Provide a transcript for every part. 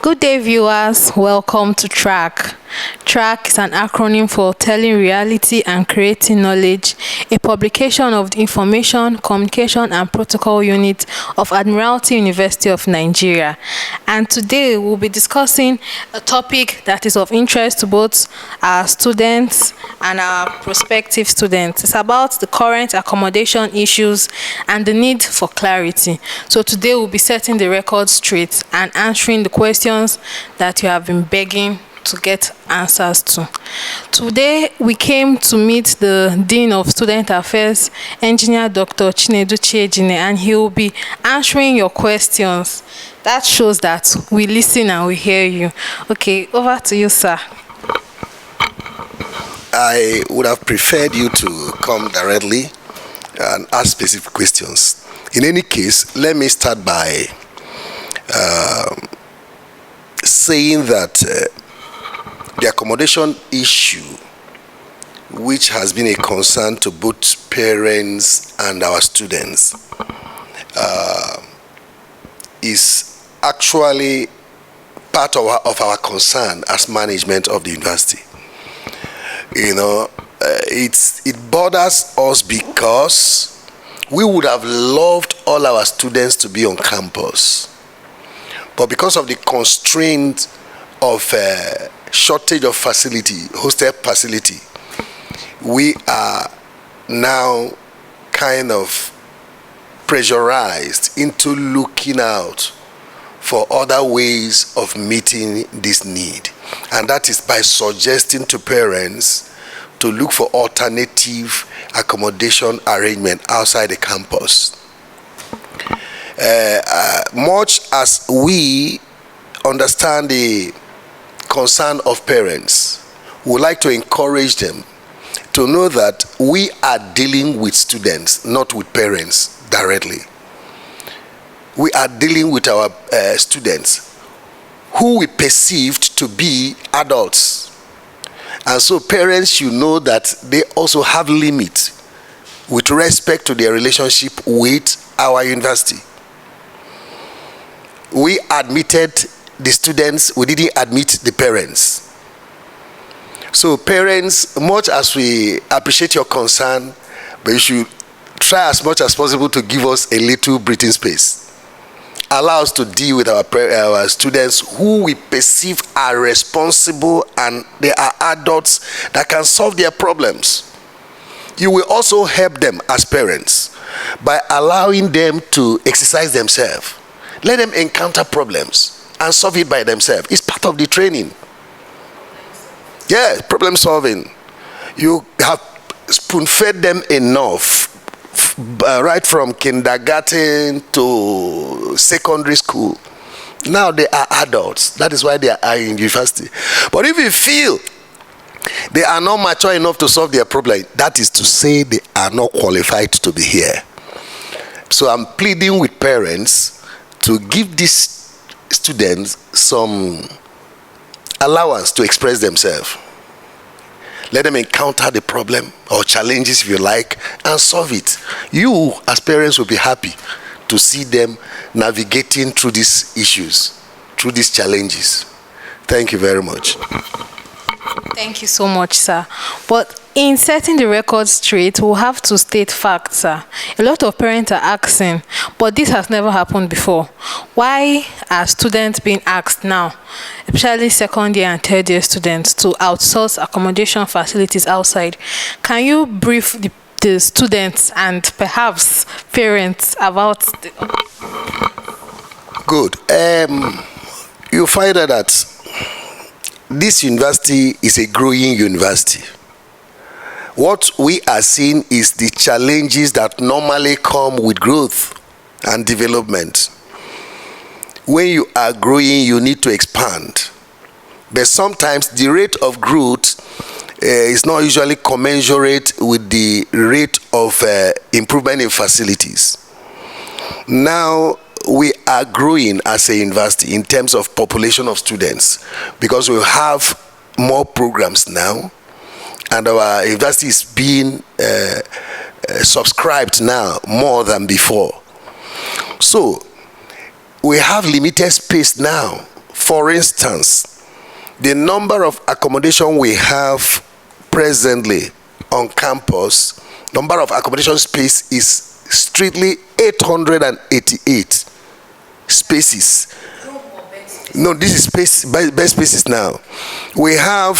Good day, viewers. Welcome to T.R.A.C. T.R.A.C is an acronym for Telling Reality and Creating Knowledge, a publication of the Information, Communication and Protocol Unit of Admiralty University of Nigeria. And today we'll be discussing a topic that is of interest to both our students and our prospective students. It's about the current accommodation issues and the need for clarity. So today we'll be setting the record straight and answering the questions that you have been begging to get answers to. Today we came to meet the Dean of Student Affairs, Engineer Dr. Chinedu Chiejine, and he will be answering your questions. That shows that we listen and we hear you. Okay, over to you, sir. I would have preferred you to come directly and ask specific questions. In any case, let me start by saying that the accommodation issue, which has been a concern to both parents and our students, is actually part of our concern as management of the university. You know, it bothers us because we would have loved all our students to be on campus, but because of the constraint of shortage of facility, hostel facility, we are now kind of pressurized into looking out for other ways of meeting this need. And that is by suggesting to parents to look for alternative accommodation arrangement outside the campus. Much as we understand the concern of parents, we would like to encourage them to know that we are dealing with students, not with parents directly. We are dealing with our students who we perceived to be adults. And so parents should know that they also have limits with respect to their relationship with our university. We admitted the students, we didn't admit the parents. So parents, much as we appreciate your concern, but you should try as much as possible to give us a little breathing space. Allow us to deal with our students who we perceive are responsible and they are adults that can solve their problems. You will also help them as parents by allowing them to exercise themselves. Let them encounter problems and solve it by themselves. It's part of the training. Yeah, problem solving. You have spoon-fed them enough, right from kindergarten to secondary school. Now they are adults. That is why they are in university. But if you feel they are not mature enough to solve their problem, that is to say they are not qualified to be here. So I'm pleading with parents to give these students some allowance to express themselves. Let them encounter the problem or challenges, if you like, and solve it. You, as parents, will be happy to see them navigating through these issues, through these challenges. Thank you very much. Thank you so much, sir. But in setting the record straight, we'll have to state facts, sir. A lot of parents are asking, but this has never happened before. Why are students being asked now, especially second year and third year students, to outsource accommodation facilities outside? Can you brief the students and perhaps parents about Good. You find out that this university is a growing university. What we are seeing is the challenges that normally come with growth and development. When you are growing, you need to expand. But sometimes the rate of growth is not usually commensurate with the rate of improvement in facilities. Now, we are growing as a university in terms of population of students because we have more programs now, and our university is being subscribed now more than before. So we have limited space now For instance, the number of accommodation we have presently on campus, number of accommodation space is strictly 888 spaces. No, this is space, best spaces now. We have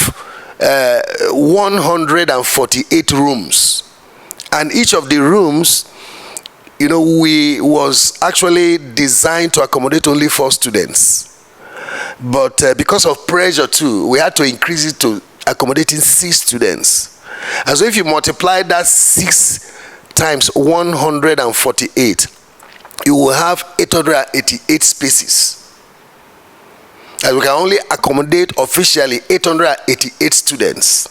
148 rooms, and each of the rooms, you know, was actually designed to accommodate only 4 students. But because of pressure too, we had to increase it to accommodating 6 students. And so if you multiply that 6 times 148, you will have 888 spaces. And we can only accommodate officially 888 students.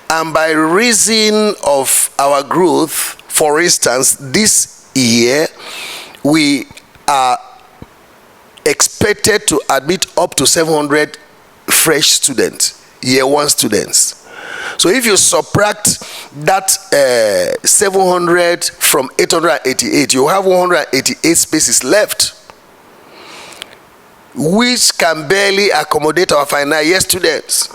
And by reason of our growth, for instance, this year we are expected to admit up to 700 fresh students, year 1 students. So if you subtract that 700 from 888, you have 188 spaces left, which can barely accommodate our final year students.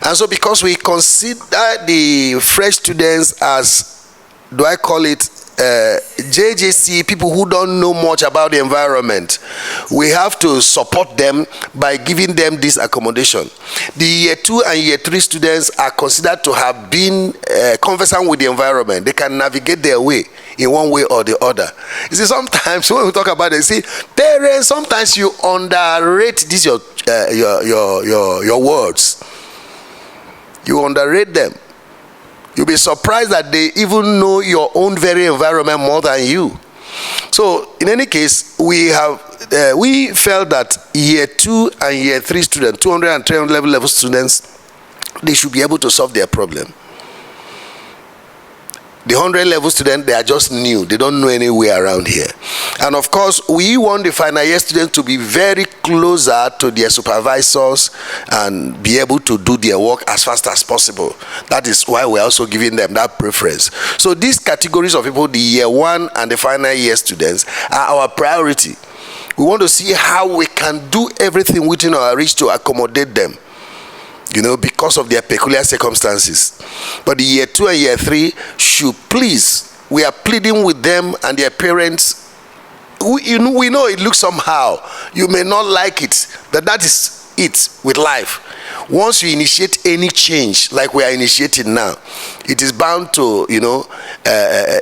And so because we consider the fresh students as, do I call it, JJC, people who don't know much about the environment, we have to support them by giving them this accommodation. The year 2 and year 3 students are considered to have been conversant with the environment. They can navigate their way in one way or the other. You see, sometimes when we talk about it, see, parents, sometimes you underrate this your words. You underrate them. You'll be surprised that they even know your own very environment more than you. So in any case, we felt that year 2 and year 3 students, 200 and 300 level students, they should be able to solve their problem. The 100 level students, they are just new. They don't know any way around here. And of course, we want the final year students to be very closer to their supervisors and be able to do their work as fast as possible. That is why we're also giving them that preference. So these categories of people, the year 1 and the final year students, are our priority. We want to see how we can do everything within our reach to accommodate them, you know, because of their peculiar circumstances. But the year 2 and year 3 should please, we are pleading with them and their parents. We know it looks somehow, you may not like it, but that is it with life. Once you initiate any change like we are initiating now, it is bound to, you know,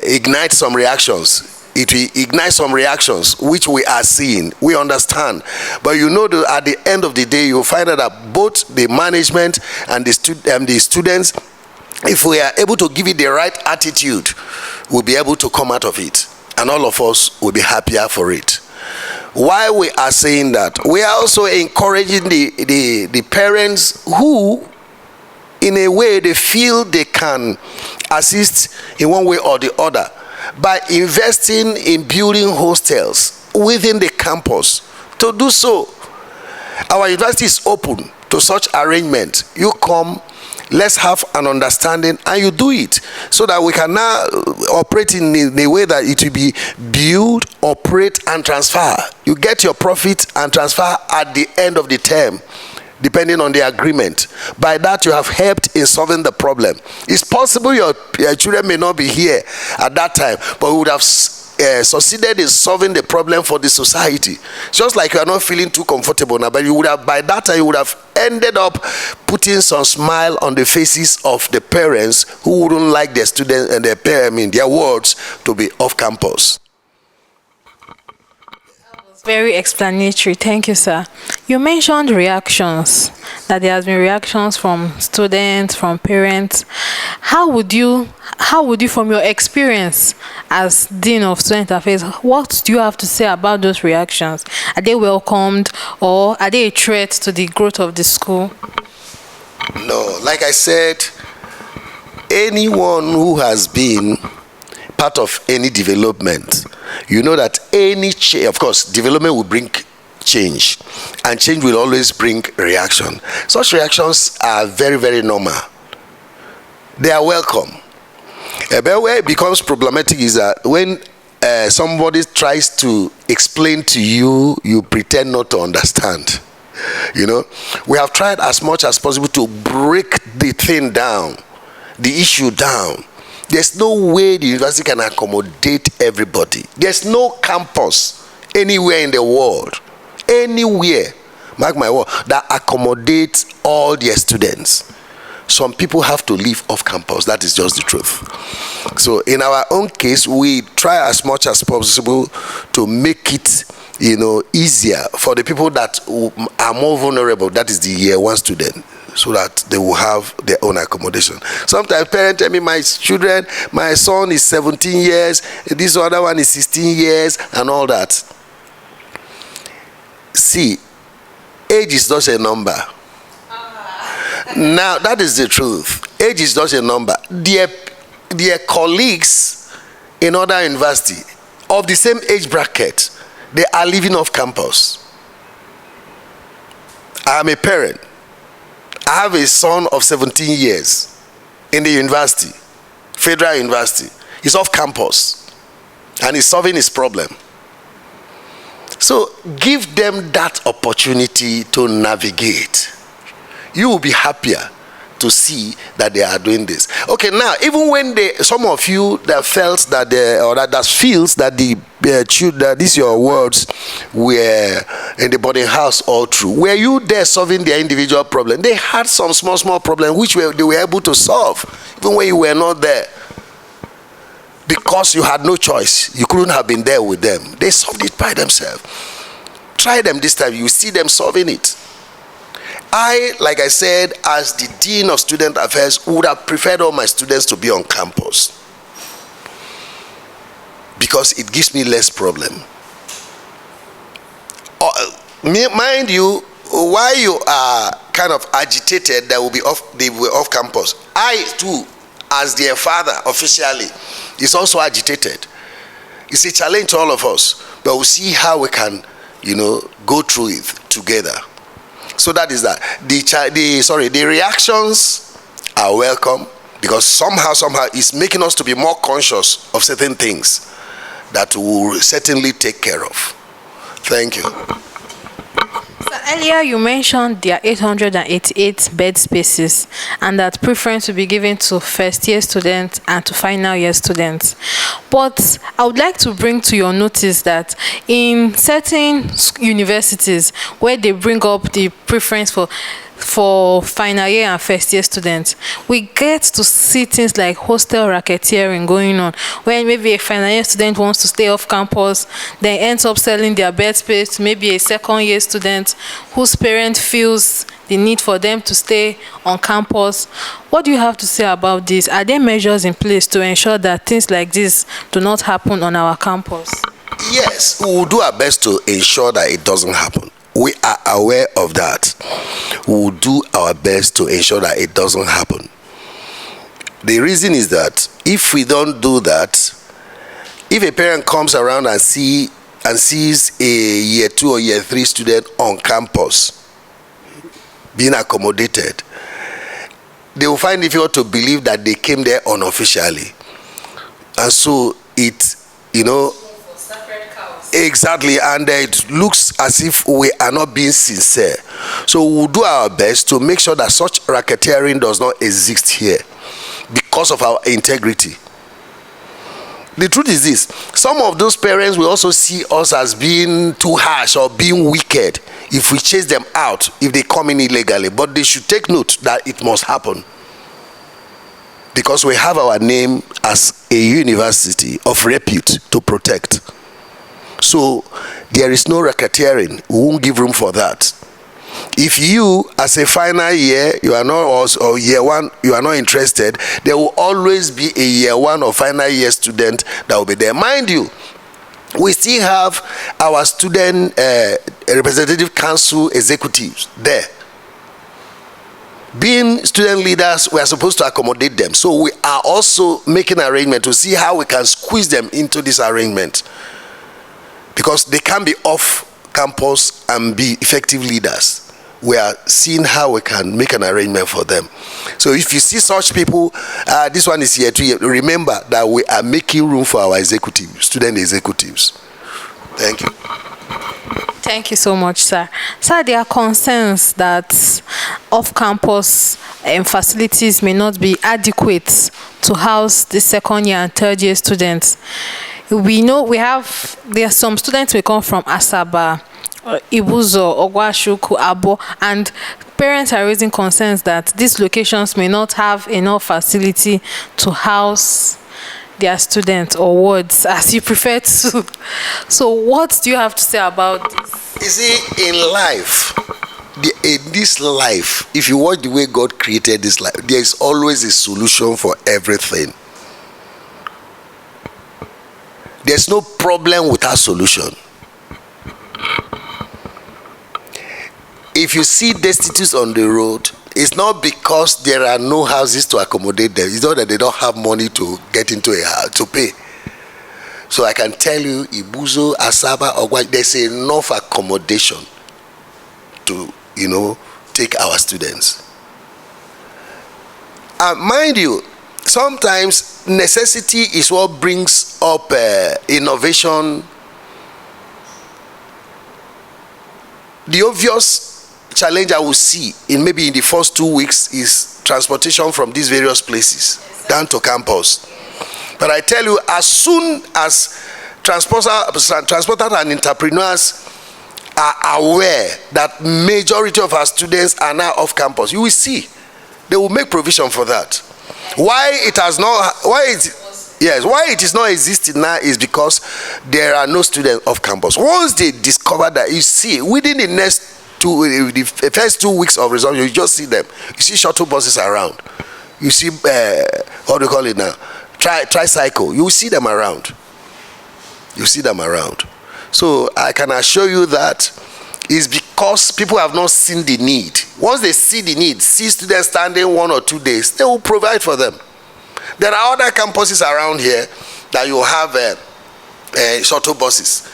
ignite some reactions. It will ignite some reactions, which we are seeing. We understand. But you know that at the end of the day, you'll find out that both the management and the students, if we are able to give it the right attitude, we'll be able to come out of it. And all of us will be happier for it. Why we are saying that? We are also encouraging the parents who, in a way, they feel they can assist in one way or the other by investing in building hostels within the campus. To do so, our university is open to such arrangement. You come, let's have an understanding, and you do it, so that we can now operate in a way that it will be build, operate, and transfer. You get your profit and transfer at the end of the term, depending on the agreement. By that, you have helped in solving the problem. It's possible your children may not be here at that time, but we would have succeeded in solving the problem for the society. Just like you are not feeling too comfortable now, but you would have, by that time, you would have ended up putting some smile on the faces of the parents who wouldn't like their students and their wards to be off campus. Very explanatory. Thank you, sir. You mentioned reactions, that there has been reactions from students, from parents. How would you, from your experience as Dean of Student Affairs, what do you have to say about those reactions? Are they welcomed, or are they a threat to the growth of the school? No, like I said, anyone who has been part of any development, you know that any change, of course, development will bring change, and change will always bring reaction. Such reactions are very, very normal. They are welcome. But where it becomes problematic is that when somebody tries to explain to you, you pretend not to understand. You know, we have tried as much as possible to break the thing down, the issue down. There's no way the university can accommodate everybody. There's no campus anywhere in the world, anywhere, mark my word, that accommodates all their students. Some people have to live off campus. That is just the truth. So in our own case, we try as much as possible to make it, you know, easier for the people that are more vulnerable. That is the year one student, so that they will have their own accommodation. Sometimes parents tell me, my children, my son is 17 years, this other one is 16 years, and all that. See, age is not a number. Now, that is the truth. Age is not a number. Their colleagues in other university of the same age bracket, they are living off campus. I am a parent. I have a son of 17 years in the university, Federal University. He's off campus and he's solving his problem. So give them that opportunity to navigate. You will be happier to see that they are doing this. Okay, now even when some of you that felt that that feels that that these your words were in the boarding house all through, were you there solving their individual problem? They had some small problems which they were able to solve even when you were not there, because you had no choice. You couldn't have been there with them. They solved it by themselves. Try them this time. You see them solving it. I, like I said, as the Dean of Student Affairs, would have preferred all my students to be on campus, because it gives me less problem. Mind you, while you are kind of agitated that they were off campus, I too, as their father officially, is also agitated. It's a challenge to all of us, but we'll see how we can, you know, go through it together. So that is that. The reactions are welcome, because somehow it's making us to be more conscious of certain things that we will certainly take care of. Thank you. So earlier you mentioned there are 888 bed spaces, and that preference will be given to first year students and to final year students. But I would like to bring to your notice that in certain universities where they bring up the preference for final year and first year students, we get to see things like hostel racketeering going on, when maybe a final year student wants to stay off campus, then ends up selling their bed space to maybe a second year student whose parent feels the need for them to stay on campus. What do you have to say about this? Are there measures in place to ensure that things like this do not happen on our campus? Yes, we will do our best to ensure that it doesn't happen. We are aware of that. We will do our best to ensure that it doesn't happen. The reason is that if we don't do that, if a parent comes around and sees a year 2 or year 3 student on campus being accommodated, they will find it difficult to believe that they came there unofficially. And so it, you know, exactly, and it looks as if we are not being sincere. So we'll do our best to make sure that such racketeering does not exist here, because of our integrity. The truth is this: some of those parents will also see us as being too harsh or being wicked if we chase them out if they come in illegally. But they should take note that it must happen, because we have our name as a university of repute to protect. So there is no racketeering. We won't give room for that. If you, as a final year, you are not, or year one, you are not interested, there will always be a year one or final year student that will be there. Mind you, we still have our student representative council executives there. Being student leaders, we are supposed to accommodate them. So we are also making arrangements to see how we can squeeze them into this arrangement, because they can be off campus and be effective leaders. we are seeing how we can make an arrangement for them. So if you see such people, this one is here too. Remember that we are making room for our executives, student executives. Thank you. Thank you so much, sir. Sir, there are concerns that off-campus facilities may not be adequate to house the second year and third year students. We know there are some students who come from Asaba, Ibuzo, Ogwashuku, Abo, and parents are raising concerns that these locations may not have enough facility to house their students, or wards, as you prefer to. So what do you have to say about this? You see, in life, in this life, if you watch the way God created this life, there is always a solution for everything. There's no problem without solution. If you see destitutes on the road, it's not because there are no houses to accommodate them. It's not that they don't have money to get into a house to pay. So I can tell you, Ibuzo, Asaba, Ogwa, there's enough accommodation to, take our students. Mind you, sometimes necessity is what brings up innovation. The obvious challenge I will see in the first 2 weeks is transportation from these various places down to campus. But I tell you, as soon as transporters and entrepreneurs are aware that majority of our students are now off campus, you will see they will make provision for that. Why it is not existing now is because there are no students off campus. Once they discover that, you see, within the first 2 weeks of resumption, you just see them. You see shuttle buses around. You see what do you call it now? Tricycle. You see them around. You see them around. So I can assure you that is because people have not seen the need. Once they see the need, see students standing 1 or 2 days, they will provide for them. There are other campuses around here that you have shuttle buses.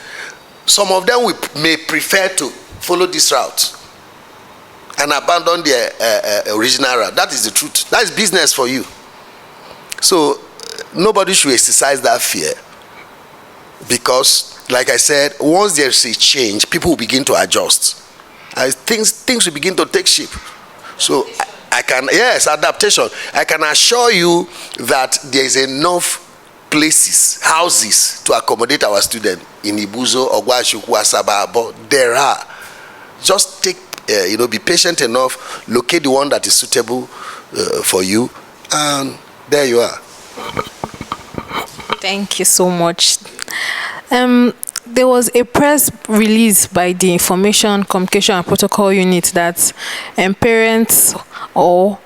Some of them may prefer to follow this route and abandon their original route. That is the truth. That is business for you. So nobody should exercise that fear, because like I said, once there's a change, people will begin to adjust. Things will begin to take shape. So adaptation. I can assure you that there is enough places, houses to accommodate our students in Ibuzo, Ogwashuku, Asaba, but there are. Just be patient enough, locate the one that is suitable for you, and there you are. Thank you so much. There was a press release by the Information, Communication and Protocol Unit that parents or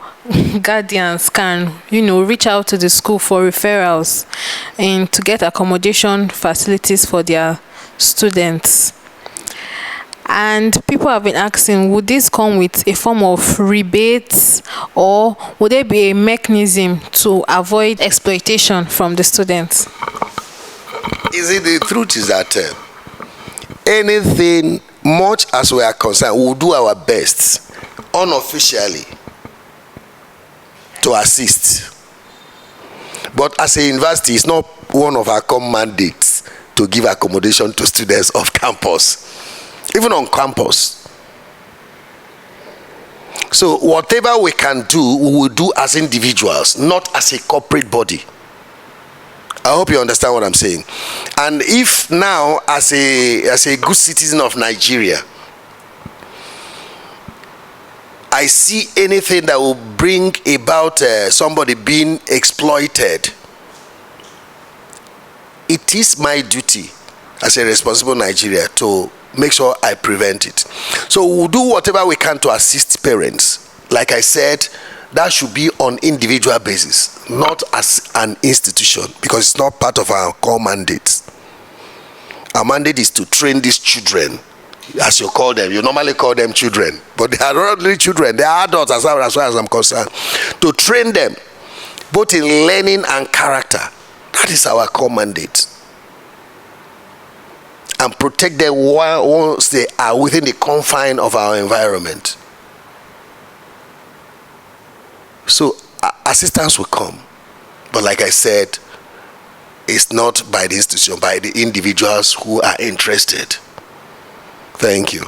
guardians can, reach out to the school for referrals and to get accommodation facilities for their students. And people have been asking, would this come with a form of rebates, or would there be a mechanism to avoid exploitation from the students? The truth is that anything, much as we are concerned, we will do our best unofficially to assist. But as a university, it's not one of our common mandates to give accommodation to students off campus, even on campus. So whatever we can do, we will do as individuals, not as a corporate body. I hope you understand what I'm saying. And if now, as a good citizen of Nigeria, I see anything that will bring about somebody being exploited, it is my duty as a responsible Nigerian to make sure I prevent it. So we'll do whatever we can to assist parents. Like I said, that should be on individual basis, not as an institution, because it's not part of our core mandates. Our mandate is to train these children, as you call them. You normally call them children, but they are not really children. They are adults as far as I'm concerned. To train them, both in learning and character. That is our core mandate. And protect them once they are within the confine of our environment. So assistance will come. But like I said, it's not by the institution, by the individuals who are interested. Thank you.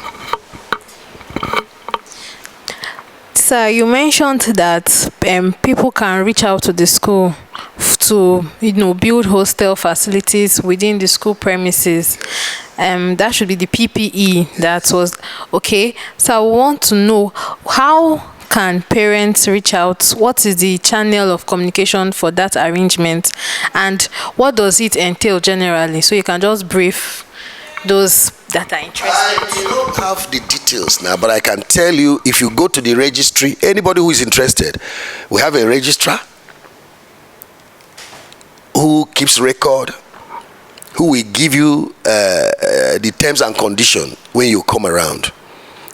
Sir, you mentioned that people can reach out to the school to, build hostel facilities within the school premises. That should be the PPE. That was okay. So I want to know, how can parents reach out? What is the channel of communication for that arrangement, and what does it entail generally? So you can just brief those that are interested. I don't have the details now, but I can tell you, if you go to the registry, anybody who is interested, we have a registrar who keeps record, who will give you the terms and conditions when you come around.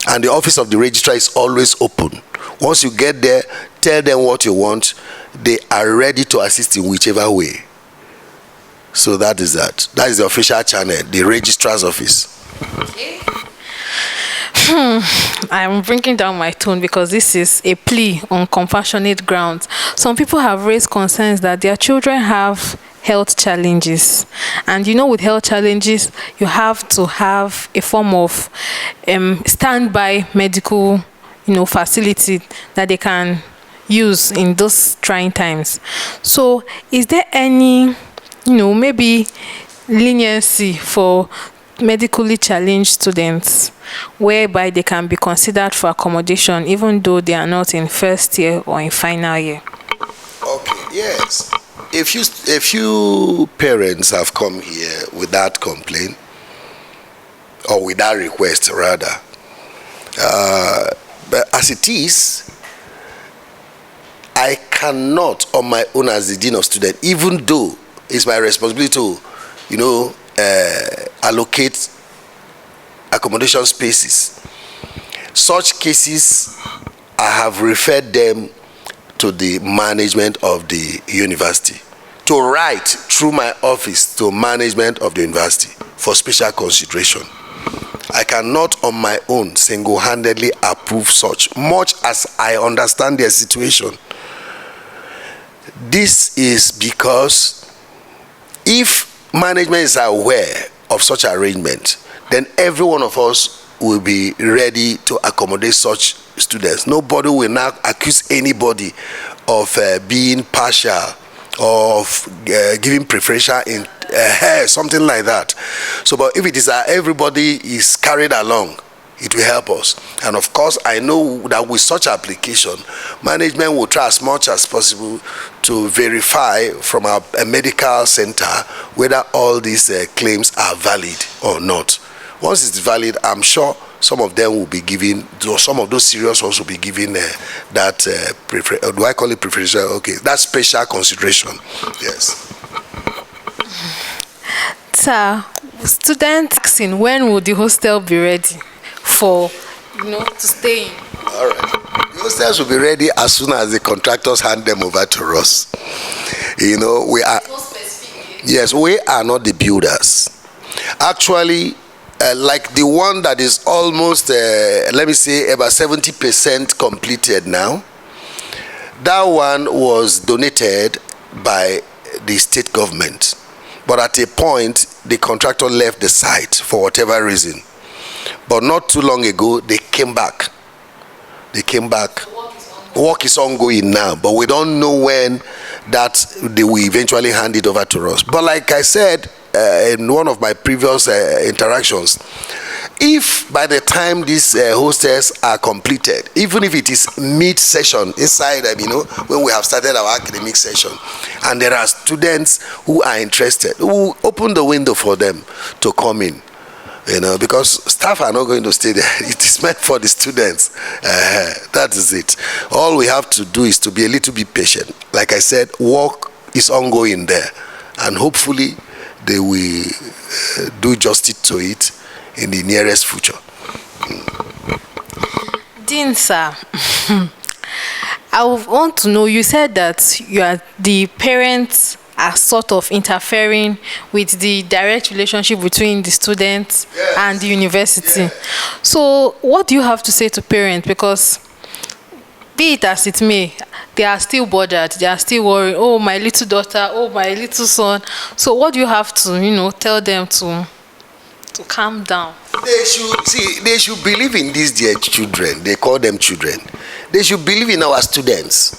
And the office of the registrar is always open. Once you get there, tell them what you want. They are ready to assist in whichever way. So that is that. That is the official channel, the registrar's office. Okay. I'm bringing down my tone because this is a plea on compassionate grounds. Some people have raised concerns that their children have health challenges, and with health challenges you have to have a form of standby medical facility that they can use in those trying times. So is there any maybe leniency for medically challenged students whereby they can be considered for accommodation even though they are not in first year or in final year? Okay, yes. A few parents have come here with that complaint, or with that request rather. But as it is, I cannot on my own as the dean of students, even though it's my responsibility to allocate accommodation spaces. Such cases, I have referred them to the management of the university to write through my office to management of the university for special consideration. I cannot on my own single-handedly approve such, much as I understand their situation. This is because if management is aware of such arrangement, then every one of us will be ready to accommodate such students. Nobody will now accuse anybody of being partial, of giving preferential in something like that. So, but if it is everybody is carried along, it will help us. And of course, I know that with such application, management will try as much as possible to verify from our medical center whether all these claims are valid or not. Once it's valid, I'm sure some of them will be given, some of those serious ones will be given that, do I call it preferential? Okay, that special consideration. Yes. Sir, students asking when will the hostel be ready for, to stay in? All right. The hostels will be ready as soon as the contractors hand them over to us. We are. Yes, we are not the builders. Actually, like the one that is almost, let me say, about 70% completed now. That one was donated by the state government. But at a point, the contractor left the site for whatever reason. But not too long ago, they came back. Work is ongoing now, but we don't know when that they will eventually hand it over to us. But like I said in one of my previous interactions, if by the time these hostels are completed, even if it is mid-session inside, when we have started our academic session, and there are students who are interested, we'll open the window for them to come in. Because staff are not going to stay there. It is meant for the students. That is it. All we have to do is to be a little bit patient. Like I said, work is ongoing there. And hopefully, they will do justice to it in the nearest future. Dean, sir, I want to know, you said that the parents are sort of interfering with the direct relationship between the students and the university. So what do you have to say to parents? Because be it as it may, they are still bothered. They are still worried. Oh, my little daughter. Oh, my little son. So what do you have to, tell them to calm down? They should believe in these dear children. They call them children. They should believe in our students.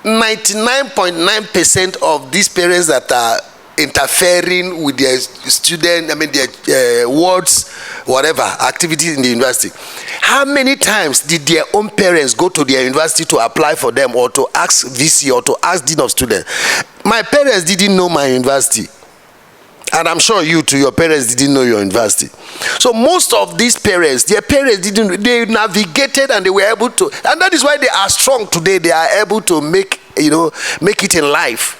99.9% of these parents that are interfering with their student, their wards, whatever activities in the university, how many times did their own parents go to their university to apply for them, or to ask VC, or to ask dean of students? My parents didn't know my university, and I'm sure you too, your parents didn't know your university. So most of these parents, their parents they navigated, and they were able to, and that is why they are strong today. They are able to make it in life.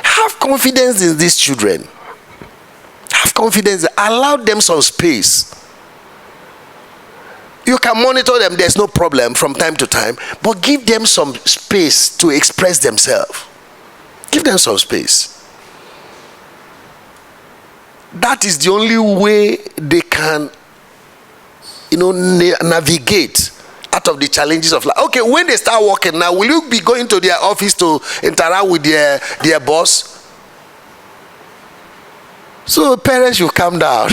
Have confidence in these children. Have confidence. Allow them some space. You can monitor them, there's no problem from time to time, but give them some space to express themselves. Give them some space. That is the only way they can, navigate out of the challenges of life. Okay, when they start working now, will you be going to their office to interact with their boss? So parents should calm down.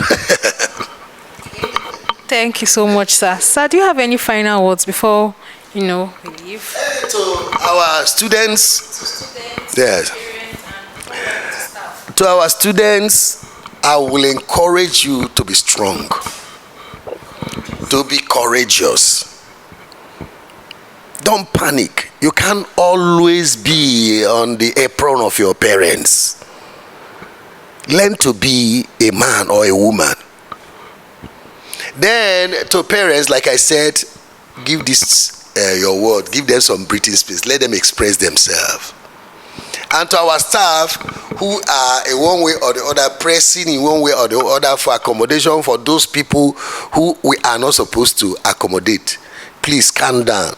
Thank you so much, sir. Sir, do you have any final words before, we leave? To our students, yes. To our students, I will encourage you to be strong, to be courageous. Don't panic. You can't always be on the apron of your parents. Learn to be a man or a woman. Then to parents, like I said, give this your word. Give them some breathing space. Let them express themselves. And to our staff who are in one way or the other pressing in one way or the other for accommodation for those people who we are not supposed to accommodate, please calm down,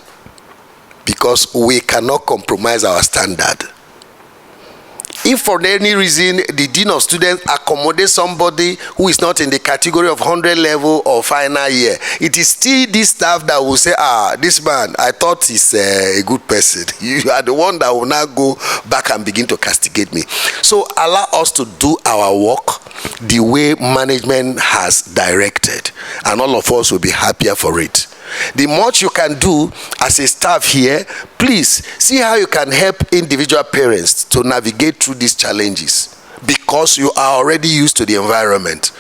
because we cannot compromise our standard. If for any reason the dean of students accommodates somebody who is not in the category of 100 level or final year, it is still this staff that will say, this man, I thought he's a good person. You are the one that will now go back and begin to castigate me. So allow us to do our work the way management has directed, and all of us will be happier for it. The much you can do as a staff here, please see how you can help individual parents to navigate through these challenges, because you are already used to the environment.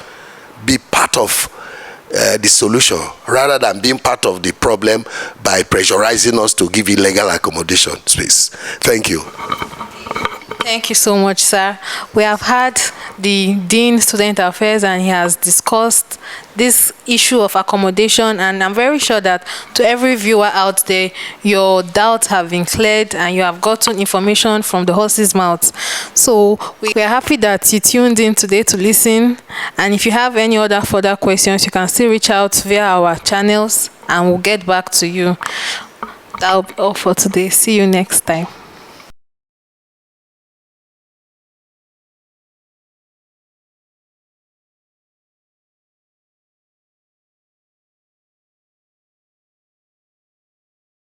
Be part of the solution rather than being part of the problem by pressurizing us to give you legal accommodation space. Thank you. Thank you so much, sir. We have had the Dean Student Affairs, and he has discussed this issue of accommodation, and I'm very sure that to every viewer out there, your doubts have been cleared and you have gotten information from the horse's mouth. So we are happy that you tuned in today to listen, and if you have any other further questions, you can still reach out via our channels and we'll get back to you. That'll be all for today. See you next time.